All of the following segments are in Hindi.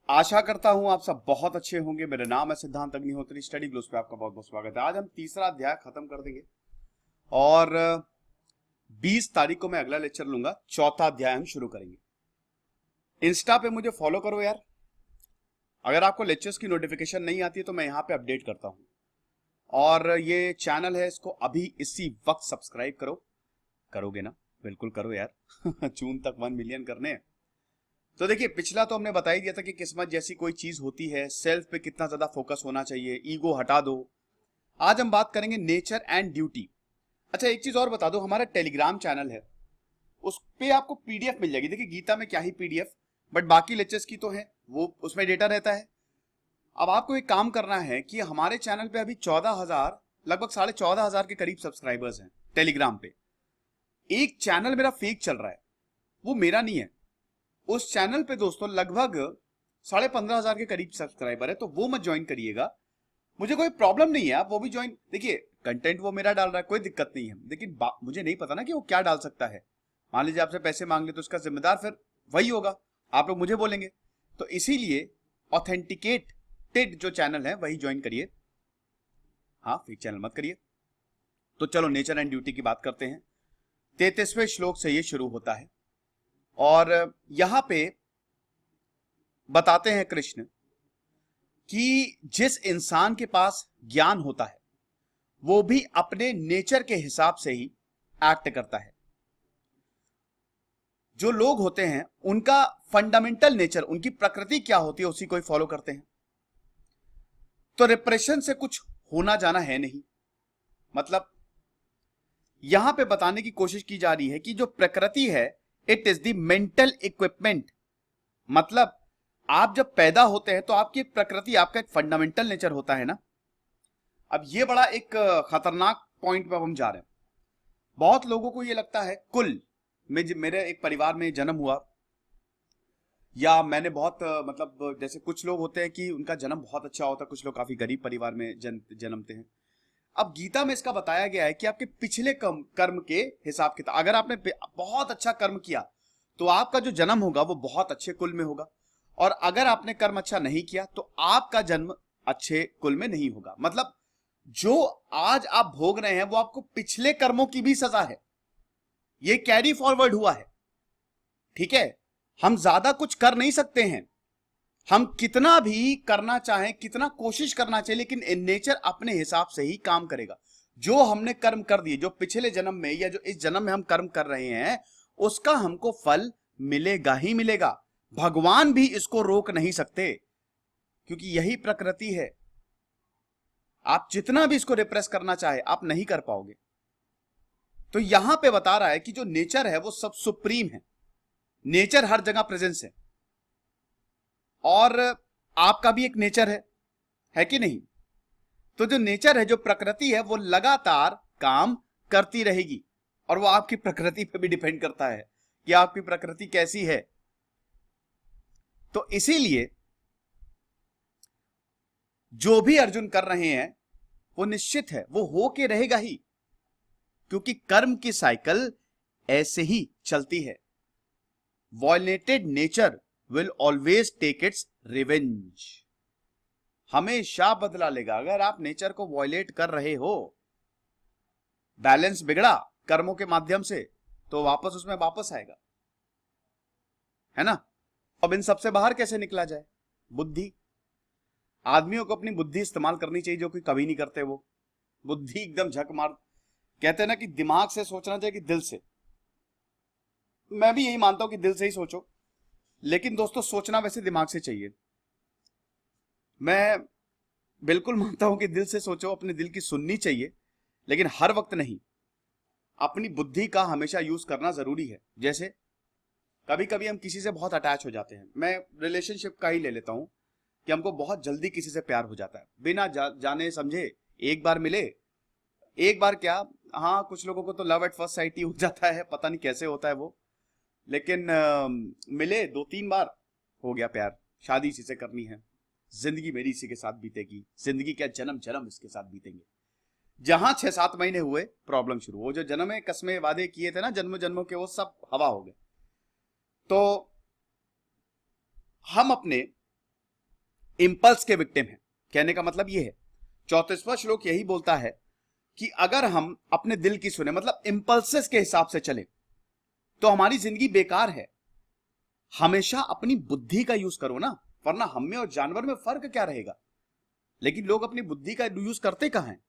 आशा करता हूं आप सब बहुत अच्छे होंगे। मेरा नाम है सिद्धांत अग्निहोत्री, स्टडी ग्लोस पे आपका बहुत बहुत स्वागत है। आज हम तीसरा अध्याय खत्म कर देंगे और 20 तारीख को मैं अगला लेक्चर लूंगा। चौथा अध्याय हम शुरू करेंगे। इंस्टा पे मुझे फॉलो करो यार। अगर आपको लेक्चर्स की नोटिफिकेशन नहीं आती है तो मैं यहाँ पे अपडेट करता हूँ। और ये चैनल है, इसको अभी इसी वक्त सब्सक्राइब करो। करोगे ना? बिल्कुल करो यार। जून तक 1 मिलियन करने हैं। तो देखिए, पिछला तो हमने बता ही दिया था कि किस्मत जैसी कोई चीज होती है, सेल्फ पे कितना ज्यादा फोकस होना चाहिए, ईगो हटा दो। आज हम बात करेंगे नेचर एंड ड्यूटी। अच्छा, एक चीज और बता दो, हमारा टेलीग्राम चैनल है, उस पे आपको पीडीएफ मिल जाएगी। देखिए, गीता में क्या ही पीडीएफ, बट बाकी लेक्चर्स की तो है, वो उसमें डेटा रहता है। अब आपको एक काम करना है कि हमारे चैनल पे अभी 14,000, लगभग 14,500 के करीब सब्सक्राइबर्स हैं टेलीग्राम पे। एक चैनल मेरा फेक चल रहा है, वो मेरा नहीं है। उस चैनल पे दोस्तों लगभग 15,500 के करीब सब्सक्राइबर है, तो वो मत ज्वाइन करिएगा। मुझे कोई प्रॉब्लम नहीं है, आप वो भी ज्वाइन। देखिए, कंटेंट वो मेरा डाल रहा है, कोई दिक्कत नहीं है, लेकिन मुझे नहीं पता ना कि वो क्या डाल सकता है। मान लीजिए आपसे पैसे मांग ले तो उसका जिम्मेदार फिर वही होगा, आप लोग मुझे बोलेंगे। तो इसीलिए ऑथेंटिकेटेड जो चैनल है वही ज्वाइन करिए। हाँ, फेक चैनल मत करिए। तो चलो नेचर एंड ड्यूटी की बात करते हैं। 33वें श्लोक से ये शुरू होता है और यहां पे बताते हैं कृष्ण कि जिस इंसान के पास ज्ञान होता है वो भी अपने नेचर के हिसाब से ही एक्ट करता है। जो लोग होते हैं उनका फंडामेंटल नेचर, उनकी प्रकृति क्या होती है, उसी को ही फॉलो करते हैं। तो रिप्रेशन से कुछ होना जाना है नहीं। मतलब यहां पे बताने की कोशिश की जा रही है कि जो प्रकृति है, it is the mental equipment. मतलब आप जब पैदा होते हैं तो आपकी एक प्रकृति, आपका एक फंडामेंटल नेचर होता है ना। अब ये बड़ा एक खतरनाक पॉइंट पे हम जा रहे हैं। बहुत लोगों को ये लगता है, कुल में मेरे एक परिवार में जन्म हुआ, या मैंने बहुत मतलब जैसे कुछ लोग होते हैं कि उनका जन्म बहुत अच्छा होता है, कुछ लोग काफी गरीब परिवार में जन्मते हैं। अब गीता में इसका बताया गया है कि आपके पिछले कर्म के हिसाब किताब, अगर आपने बहुत अच्छा कर्म किया तो आपका जो जन्म होगा वो बहुत अच्छे कुल में होगा, और अगर आपने कर्म अच्छा नहीं किया तो आपका जन्म अच्छे कुल में नहीं होगा। मतलब जो आज आप भोग रहे हैं वो आपको पिछले कर्मों की भी सजा है, ये कैरी फॉरवर्ड हुआ है। ठीक है, हम ज्यादा कुछ कर नहीं सकते हैं, हम कितना भी करना चाहें, कितना कोशिश करना चाहिए, लेकिन नेचर अपने हिसाब से ही काम करेगा। जो हमने कर्म कर दिए, जो पिछले जन्म में या जो इस जन्म में हम कर्म कर रहे हैं, उसका हमको फल मिलेगा ही मिलेगा। भगवान भी इसको रोक नहीं सकते, क्योंकि यही प्रकृति है। आप जितना भी इसको रिप्रेस करना चाहे, आप नहीं कर पाओगे। तो यहां पे बता रहा है कि जो नेचर है वो सब सुप्रीम है। नेचर हर जगह प्रेजेंस है, और आपका भी एक नेचर है कि नहीं? तो जो नेचर है, जो प्रकृति है, वो लगातार काम करती रहेगी, और वो आपकी प्रकृति पे भी डिपेंड करता है कि आपकी प्रकृति कैसी है। तो इसीलिए जो भी अर्जुन कर रहे हैं वो निश्चित है, वो हो के रहेगा ही, क्योंकि कर्म की साइकिल ऐसे ही चलती है। Violated nature will always take its revenge. हमेशा बदला लेगा। अगर आप नेचर को वॉयलेट कर रहे हो, बैलेंस बिगड़ा कर्मों के माध्यम से, तो वापस उसमें वापस आएगा, है ना। अब इन सबसे बाहर कैसे निकला जाए? बुद्धि। आदमियों को अपनी बुद्धि इस्तेमाल करनी चाहिए, जो कि कभी नहीं करते। वो बुद्धि एकदम झक मार, कहते हैं ना कि दिमाग से सोचना चाहिए कि दिल से। मैं भी यही मानता हूं कि दिल से ही सोचो, लेकिन दोस्तों सोचना वैसे दिमाग से चाहिए। मैं बिल्कुल मानता हूं कि दिल से सोचो, अपने दिल की सुननी चाहिए, लेकिन हर वक्त नहीं। अपनी बुद्धि का हमेशा यूज करना जरूरी है। जैसे कभी कभी हम किसी से बहुत अटैच हो जाते हैं। मैं रिलेशनशिप का ही ले लेता हूं कि हमको बहुत जल्दी किसी से प्यार हो जाता है, बिना जाने समझे। एक बार मिले, एक बार क्या, हाँ कुछ लोगों को तो लव एट फर्स्ट साइट ही हो जाता है, पता नहीं कैसे होता है वो, लेकिन मिले 2-3 बार, हो गया प्यार, शादी इसी से करनी है, जिंदगी मेरी इसी के साथ बीतेगी, जिंदगी क्या जन्म जन्म इसके साथ बीतेंगे। जहां 6-7 महीने हुए प्रॉब्लम शुरू। वो जो जन्म में कसमें वादे किए थे ना जन्म जन्मों के, वो सब हवा हो गए। तो हम अपने इंपल्स के विक्टिम हैं। कहने का मतलब यह है, 34वां श्लोक यही बोलता है कि अगर हम अपने दिल की सुने, मतलब इंपल्सेस के हिसाब से चले, तो हमारी जिंदगी बेकार है। हमेशा अपनी बुद्धि का यूज करो ना, वरना हम में और जानवर में फर्क क्या रहेगा। लेकिन लोग अपनी बुद्धि का यूज करते कहां हैं?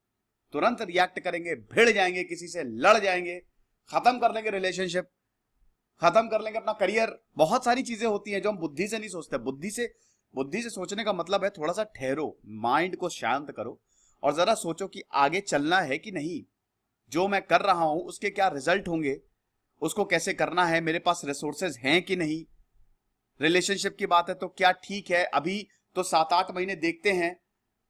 तुरंत रिएक्ट करेंगे, भिड़ जाएंगे, किसी से लड़ जाएंगे, खत्म कर लेंगे रिलेशनशिप, खत्म कर लेंगे अपना करियर। बहुत सारी चीजें होती हैं जो हम बुद्धि से नहीं सोचते। बुद्धि से सोचने का मतलब है थोड़ा सा ठहरो, माइंड को शांत करो और जरा सोचो कि आगे चलना है कि नहीं, जो मैं कर रहा हूं उसके क्या रिजल्ट होंगे, उसको कैसे करना है, मेरे पास रिसोर्सेज हैं कि नहीं। रिलेशनशिप की बात है तो क्या ठीक है, अभी तो 7-8 महीने देखते हैं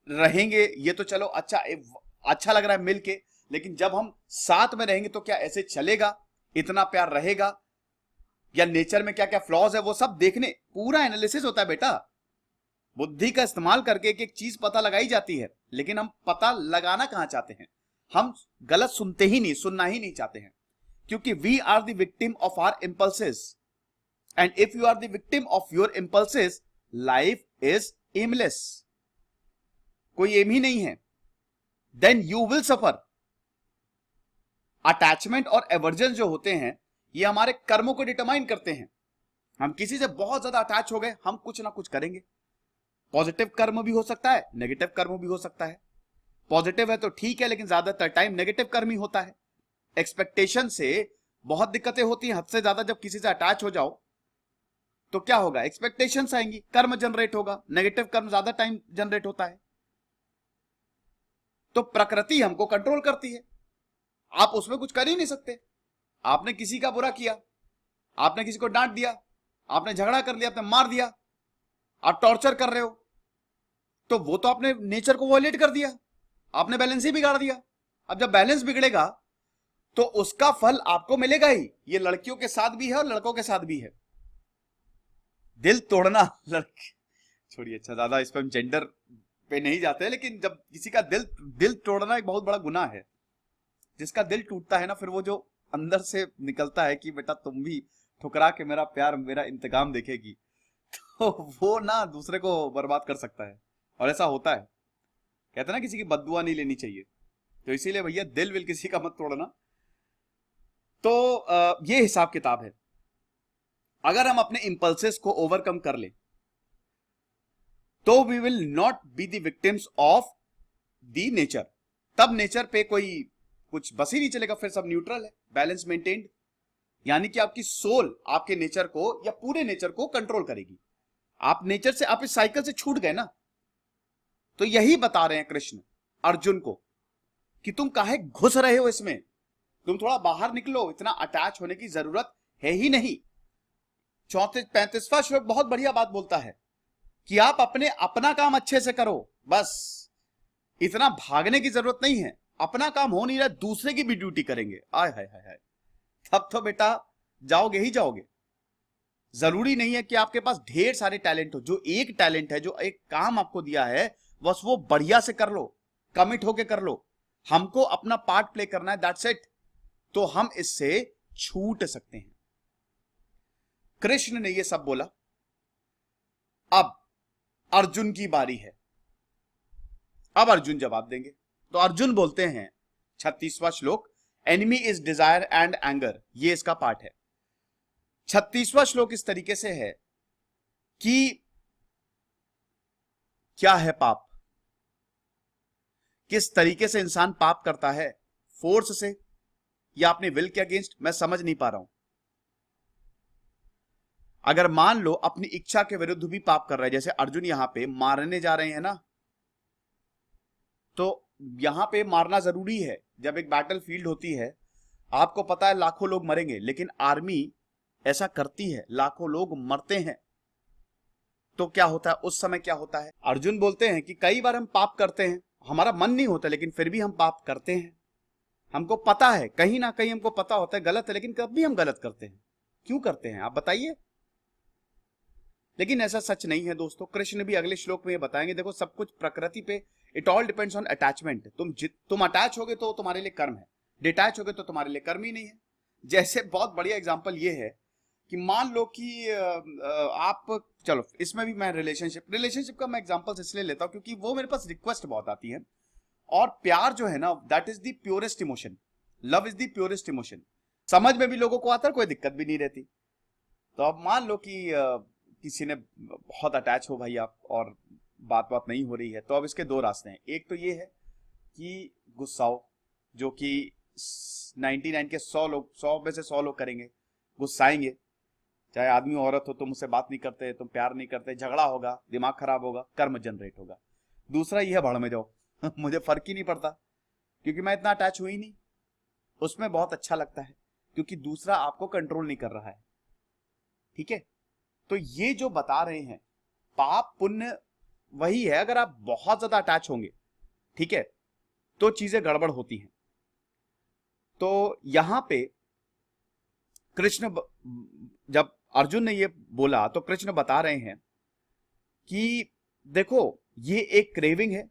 रहेंगे, ये तो चलो अच्छा लग रहा है मिलके, लेकिन जब हम साथ में रहेंगे तो क्या ऐसे चलेगा, इतना प्यार रहेगा, या नेचर में क्या क्या फ्लॉज है वो सब देखने, पूरा एनालिसिस होता है बेटा। बुद्धि का इस्तेमाल करके एक एक चीज पता लगाई जाती है, लेकिन हम पता लगाना कहां चाहते हैं, हम गलत सुनते ही नहीं, सुनना ही नहीं चाहते हैं, क्योंकि we are the victim of our impulses, and if you are the victim of your impulses, life is aimless, कोई एम ही नहीं है, then you will suffer. Attachment और एवर्जन जो होते हैं ये हमारे कर्मों को डिटरमाइन करते हैं। हम किसी से बहुत ज्यादा अटैच हो गए, हम कुछ ना कुछ करेंगे। पॉजिटिव कर्म भी हो सकता है, नेगेटिव कर्म भी हो सकता है। पॉजिटिव है तो ठीक है, लेकिन ज्यादातर टाइम नेगेटिव कर्म ही होता है। एक्सपेक्टेशन से बहुत दिक्कतें होती हैं। हद से ज्यादा जब किसी से अटैच हो जाओ तो क्या होगा, एक्सपेक्टेशंस आएंगी, कर्म जनरेट होगा, नेगेटिव कर्म ज्यादा टाइम जनरेट होता है। तो प्रकृति हमको कंट्रोल करती है, आप उसमें कुछ कर ही नहीं सकते। आपने किसी का बुरा किया, आपने किसी को डांट दिया, आपने झगड़ा कर लिया, आपने मार दिया, आप टॉर्चर कर रहे हो, तो वो तो आपने नेचर को वॉयलेट कर दिया, आपने बैलेंस ही बिगाड़ दिया। अब जब बैलेंस बिगड़ेगा तो उसका फल आपको मिलेगा ही। ये लड़कियों के साथ भी है और लड़कों के साथ भी है। दिल तोड़ना, लड़के छोड़िए, अच्छा ज्यादा इस पर जेंडर पे नहीं जाते हैं, लेकिन जब किसी का दिल तोड़ना एक बहुत बड़ा गुनाह है। जिसका दिल टूटता है ना, फिर वो जो अंदर से निकलता है कि बेटा तुम भी ठुकरा के मेरा प्यार, मेरा इंतकाम देखेगी, तो वो ना दूसरे को बर्बाद कर सकता है। और ऐसा होता है, कहते हैं ना किसी की बद्दुआ नहीं लेनी चाहिए। तो इसीलिए भैया दिल विल किसी का मत तोड़ना। तो ये हिसाब किताब है। अगर हम अपने इंपल्सेस को ओवरकम कर ले तो we will not be the victims of the nature. तब नेचर पे कोई कुछ बस ही नहीं चलेगा, फिर सब न्यूट्रल है, बैलेंस मेंटेन्ड। यानी कि आपकी सोल आपके नेचर को या पूरे नेचर को कंट्रोल करेगी। आप नेचर से, आप इस साइकिल से छूट गए ना। तो यही बता रहे हैं कृष्ण अर्जुन को कि तुम काहे घुस रहे हो इसमें, तुम थोड़ा बाहर निकलो, इतना अटैच होने की जरूरत है ही नहीं। 35वां श्लोक बहुत बढ़िया बात बोलता है कि आप अपना काम अच्छे से करो, बस इतना भागने की जरूरत नहीं है। अपना काम हो नहीं रहा, दूसरे की भी ड्यूटी करेंगे, आय हाय हाय हाय, तब तो बेटा जाओगे ही जाओगे। जरूरी नहीं है कि आपके पास ढेर सारे टैलेंट हो। जो एक टैलेंट है, जो एक काम आपको दिया है, बस वो बढ़िया से कर लो, कमिट होके कर लो। हमको अपना पार्ट प्ले करना है, दैट्स इट। तो हम इससे छूट सकते हैं। कृष्ण ने ये सब बोला। अब अर्जुन की बारी है। अब अर्जुन जवाब देंगे। तो अर्जुन बोलते हैं 36वां श्लोक, enemy is desire and anger, ये इसका पार्ट है। 36वां श्लोक इस तरीके से है कि क्या है पाप, किस तरीके से इंसान पाप करता है, फोर्स से या अपने विल के अगेंस्ट, मैं समझ नहीं पा रहा हूं। अगर मान लो अपनी इच्छा के विरुद्ध भी पाप कर रहा है, जैसे अर्जुन यहां पे मारने जा रहे हैं ना, तो यहां पे मारना जरूरी है। जब एक बैटल फील्ड होती है, आपको पता है लाखों लोग मरेंगे, लेकिन आर्मी ऐसा करती है, लाखों लोग मरते हैं। तो क्या होता है उस समय, क्या होता है? अर्जुन बोलते हैं कि कई बार हम पाप करते हैं, हमारा मन नहीं होता, लेकिन फिर भी हम पाप करते हैं। हमको पता है, कहीं ना कहीं हमको पता होता है गलत है, लेकिन कब भी हम गलत करते हैं। क्यों करते हैं आप बताइए? लेकिन ऐसा सच नहीं है दोस्तों। कृष्ण भी अगले श्लोक में ये बताएंगे, देखो सब कुछ प्रकृति पे, it all depends on attachment. तुम अटैच होगे तो तुम्हारे लिए कर्म है, डिटैच होगे तो तुम्हारे लिए कर्म ही नहीं है। जैसे बहुत बढ़िया एग्जांपल ये है कि मान लो कि आप, चलो इसमें भी मैं रिलेशनशिप का मैं एग्जांपल्स इसलिए लेता हूं क्योंकि वो मेरे पास रिक्वेस्ट बहुत आती है। और प्यार जो है ना, that is the purest emotion, love is the purest emotion. समझ में भी लोगों को आता है, कोई दिक्कत भी नहीं रहती। तो अब मान लो कि किसी ने बहुत अटैच हो भाई आप, और बात बात नहीं हो रही है, तो अब इसके दो रास्ते हैं। एक तो ये है कि गुस्साओ, जो कि 99 के 100 लोग, 100 में से 100 लोग करेंगे, गुस्साएंगे। चाहे आदमी औरत हो, तुम मुझसे बात नहीं करते, तुम प्यार नहीं करते, झगड़ा होगा, दिमाग खराब होगा, कर्म जनरेट होगा। दूसरा ये है भड़ में जाओ मुझे फर्क ही नहीं पड़ता क्योंकि मैं इतना अटैच हुई नहीं। उसमें बहुत अच्छा लगता है क्योंकि दूसरा आपको कंट्रोल नहीं कर रहा है। ठीक है, तो ये जो बता रहे हैं पाप पुण्य वही है। अगर आप बहुत ज्यादा अटैच होंगे, ठीक है, तो चीजें गड़बड़ होती हैं। तो यहां पे कृष्ण, जब अर्जुन ने ये बोला तो कृष्ण बता रहे हैं कि देखो ये एक क्रेविंग है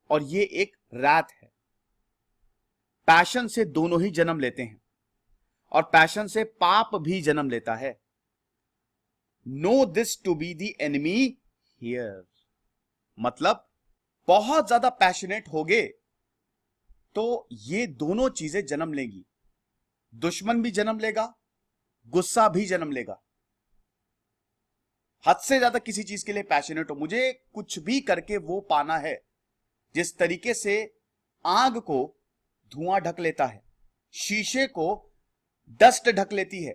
और ये एक रैथ है। पैशन से दोनों ही जन्म लेते हैं और पैशन से पाप भी जन्म लेता है। Know this to be the enemy here, मतलब बहुत ज्यादा पैशनेट होगे तो ये दोनों चीजें जन्म लेंगी। दुश्मन भी जन्म लेगा, गुस्सा भी जन्म लेगा। हद से ज्यादा किसी चीज के लिए पैशनेट हो, मुझे कुछ भी करके वो पाना है। जिस तरीके से आग को धुआं ढक लेता है, शीशे को डस्ट ढक लेती है,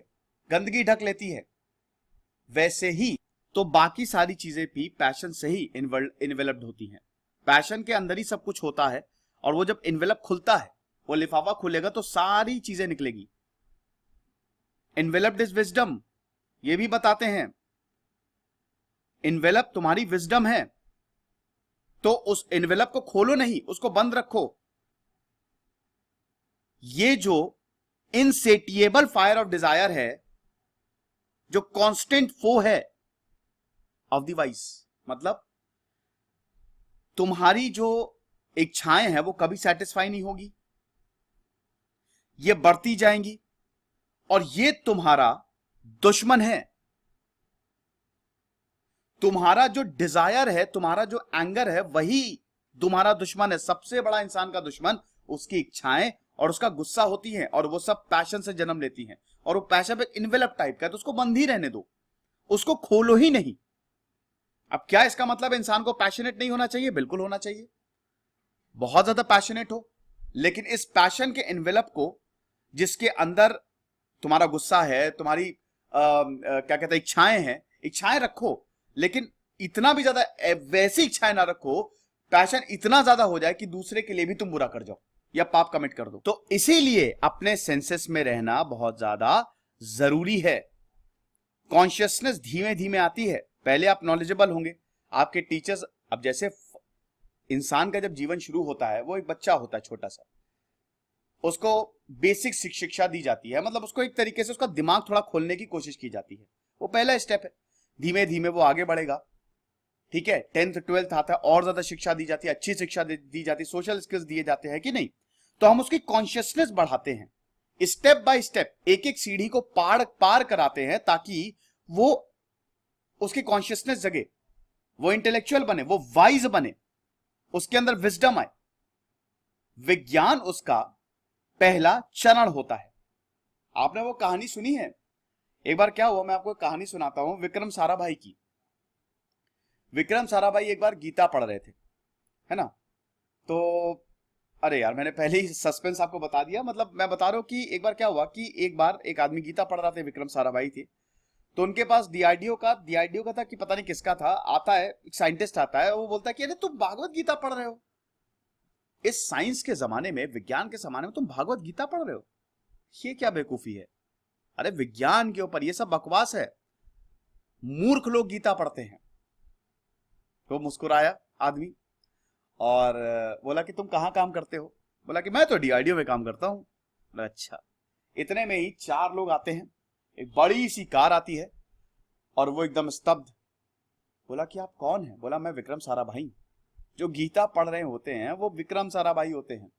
गंदगी ढक लेती है, वैसे ही तो बाकी सारी चीजें भी पैशन से ही इन्वेलप्ड होती हैं। पैशन के अंदर ही सब कुछ होता है और वो जब इन्वेलप खुलता है, वो लिफाफा खुलेगा तो सारी चीजें निकलेगी। इन्वेलप्ड इज विजडम, ये भी बताते हैं। इन्वेलप तुम्हारी विजडम है, तो उस इन्वेलप को खोलो नहीं, उसको बंद रखो। ये जो इनसेटिएबल फायर ऑफ डिजायर है, जो कांस्टेंट फो है ऑफ द वाइस, मतलब तुम्हारी जो इच्छाएं हैं वो कभी सेटिस्फाई नहीं होगी, ये बढ़ती जाएंगी और ये तुम्हारा दुश्मन है। तुम्हारा जो डिजायर है, तुम्हारा जो एंगर है, वही तुम्हारा दुश्मन है। सबसे बड़ा इंसान का दुश्मन उसकी इच्छाएं और उसका गुस्सा होती है, और वो सब पैशन से जन्म लेती हैं। और वो पैशन एक इन्वेलप टाइप का है, तो उसको बंद ही रहने दो, उसको खोलो ही नहीं। अब क्या इसका मतलब इंसान को पैशनेट नहीं होना चाहिए? बिल्कुल होना चाहिए, बहुत ज्यादा पैशनेट हो, लेकिन इस पैशन के इन्वेलप को, जिसके अंदर तुम्हारा गुस्सा है, तुम्हारी क्या कहते हैं, इच्छाएं हैं, इच्छाएं रखो, लेकिन इतना भी ज्यादा वैसी इच्छाएं ना रखो, पैशन इतना ज्यादा हो जाए कि दूसरे के लिए भी तुम बुरा कर जाओ या पाप कमिट कर दो। तो इसीलिए अपने सेंसेस में रहना बहुत ज्यादा जरूरी है। कॉन्शियसनेस धीमे धीमे आती है, पहले आप नॉलेजेबल होंगे, आपके टीचर्स, अब जैसे इंसान का जब जीवन शुरू होता है, वो एक बच्चा होता है छोटा सा, उसको बेसिक शिक्षा दी जाती है, मतलब उसको एक तरीके से उसका दिमाग थोड़ा खोलने की कोशिश की जाती है, वो पहला स्टेप है। धीमे धीमे वो आगे बढ़ेगा, ठीक है, 10th 12th आता है, और ज्यादा शिक्षा दी जाती है, अच्छी शिक्षा दी जाती है, सोशल स्किल्स दिए जाते हैं कि नहीं, तो हम उसकी कॉन्शियसनेस बढ़ाते हैं, स्टेप बाय स्टेप एक एक सीढ़ी को पार कराते हैं, ताकि वो उसकी कॉन्शियसनेस जगे, वो इंटेलेक्चुअल बने, वो वाइज बने, उसके अंदर विजडम आए। विज्ञान उसका पहला चरण होता है। आपने वो कहानी सुनी है? एक बार क्या हुआ, मैं आपको कहानी सुनाता हूं विक्रम साराभाई की। विक्रम साराभाई एक बार गीता पढ़ रहे थे, है ना, तो अरे यार मैंने पहले ही सस्पेंस आपको बता दिया, मतलब मैं बता रहा हूं कि एक बार क्या हुआ कि एक बार एक आदमी गीता पढ़ रहा था, विक्रम साराभाई थे, तो उनके पास डीआरडीओ का था कि पता नहीं किसका था, आता है एक साइंटिस्ट आता है, वो बोलता है कि अरे तुम भागवत गीता पढ़ रहे हो, इस साइंस के जमाने में, विज्ञान के जमाने में तुम भागवत गीता पढ़ रहे हो, ये क्या बेवकूफी है? अरे विज्ञान के ऊपर ये सब बकवास है, मूर्ख लोग गीता पढ़ते हैं। तो मुस्कुराया आदमी और बोला कि तुम कहां काम करते हो? बोला कि मैं तो डीआरडीओ में काम करता हूं। बोला अच्छा। इतने में ही 4 लोग आते हैं, एक बड़ी सी कार आती है और वो एकदम स्तब्ध। बोला कि आप कौन हैं? बोला मैं विक्रम साराभाई। जो गीता पढ़ रहे होते हैं वो विक्रम साराभाई होते हैं,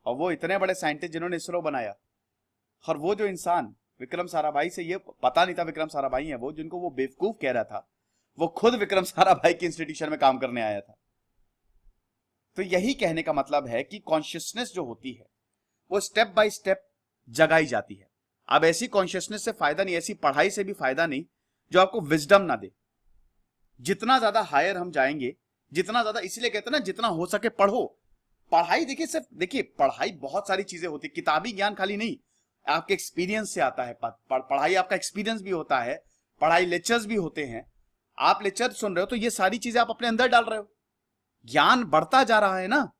और वो इतने बड़े साइंटिस्ट जिन्होंने इसरो बनाया। और वो जो इंसान विक्रम साराभाई से ये पता नहीं था विक्रम साराभाई है वो, जिनको वो बेवकूफ कह रहा था, वो खुद विक्रम साराभाई के इंस्टीट्यूशन में काम करने आया था। तो यही कहने का मतलब है कि कॉन्शियसनेस जो होती है वो स्टेप बाय स्टेप जगाई जाती है। अब ऐसी कॉन्शियसनेस से फायदा नहीं, ऐसी पढ़ाई से भी फायदा नहीं जो आपको विजडम ना दे। जितना ज्यादा हायर हम जाएंगे, जितना ज्यादा, इसीलिए कहते हैं ना जितना हो सके पढ़ो। पढ़ाई देखिए, सिर्फ देखिए पढ़ाई बहुत सारी चीजें होती है, किताबी ज्ञान खाली नहीं, आपके एक्सपीरियंस से आता है। पढ़ाई आपका एक्सपीरियंस भी होता है, पढ़ाई लेक्चर्स भी होते हैं। आप लेक्चर सुन रहे हो तो ये सारी चीजें आप अपने अंदर डाल रहे हो, ज्ञान बढ़ता जा रहा है ना।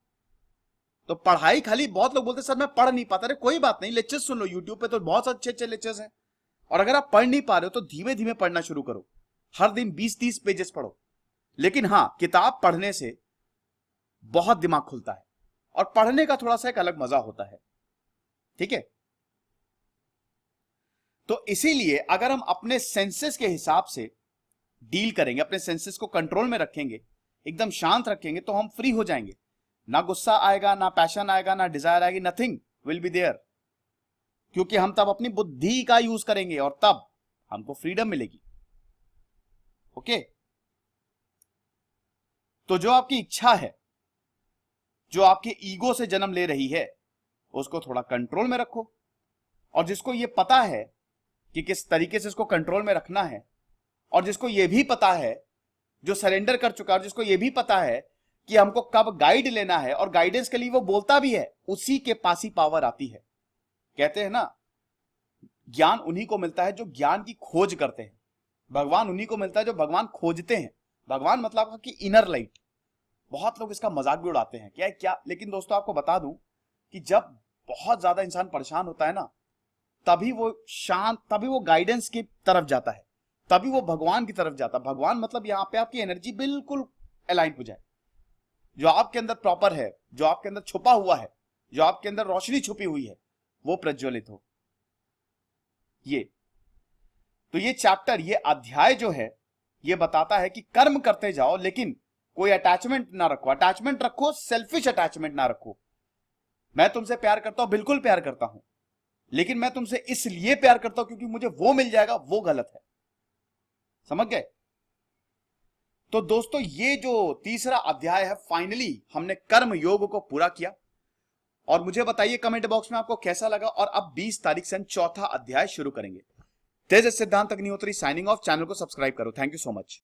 तो पढ़ाई खाली, बहुत लोग बोलते सर मैं पढ़ नहीं पाता। अरे कोई बात नहीं, लेक्चर सुन लो, यूट्यूब पे तो बहुत अच्छे अच्छे लेक्चर्स हैं। और अगर आप पढ़ नहीं पा रहे हो तो धीमे धीमे पढ़ना शुरू करो, हर दिन 20-30 पेजेस पढ़ो। लेकिन हाँ, किताब पढ़ने से बहुत दिमाग खुलता है और पढ़ने का थोड़ा सा एक अलग मजा होता है, ठीक है। तो इसीलिए अगर हम अपने सेंसेस के हिसाब से डील करेंगे, अपने सेंसेस को कंट्रोल में रखेंगे, एकदम शांत रखेंगे, तो हम फ्री हो जाएंगे। ना गुस्सा आएगा, ना पैशन आएगा, ना डिजायर आएगी, नथिंग विल बी देयर। क्योंकि हम तब अपनी बुद्धि का यूज करेंगे और तब हमको फ्रीडम मिलेगी। ओके, तो जो आपकी इच्छा है, जो आपके ईगो से जन्म ले रही है, उसको थोड़ा कंट्रोल में रखो। और जिसको ये पता है कि किस तरीके से इसको कंट्रोल में रखना है, और जिसको ये भी पता है, जो सरेंडर कर चुका है, जिसको ये भी पता है कि हमको कब गाइड लेना है और गाइडेंस के लिए वो बोलता भी है, उसी के पास ही पावर आती है। कहते हैं ना, ज्ञान उन्हीं को मिलता है जो ज्ञान की खोज करते हैं, भगवान उन्हीं को मिलता है जो भगवान खोजते हैं। भगवान मतलब कि इनर लाइट। बहुत लोग इसका मजाक भी उड़ाते हैं क्या क्या, लेकिन दोस्तों आपको बता दूं कि जब बहुत ज्यादा इंसान परेशान होता है ना, तभी वो शांत, तभी वो गाइडेंस की तरफ जाता है, तभी वो भगवान की तरफ जाता है। भगवान मतलब यहां पे आपकी एनर्जी बिल्कुल अलाइन हो जाए, जो आपके अंदर प्रॉपर है, जो आपके अंदर छुपा हुआ है, जो आपके अंदर रोशनी छुपी हुई है, वो प्रज्वलित हो। ये तो ये चैप्टर, ये अध्याय जो है, ये बताता है कि कर्म करते जाओ, लेकिन कोई अटैचमेंट ना रखो। अटैचमेंट रखो, सेल्फिश अटैचमेंट ना रखो। मैं तुमसे प्यार करता हूं, बिल्कुल प्यार करता हूं, लेकिन मैं तुमसे इसलिए प्यार करता हूं क्योंकि मुझे वो मिल जाएगा, वो गलत है। समझ गए? तो दोस्तों ये जो तीसरा अध्याय है, फाइनली हमने कर्म योग को पूरा किया। और मुझे बताइए कमेंट बॉक्स में आपको कैसा लगा। और अब 20 तारीख से हम चौथा अध्याय शुरू करेंगे। तेज सिद्धांत अग्निहोत्री साइनिंग ऑफ। चैनल को सब्सक्राइब करो। Thank you so much.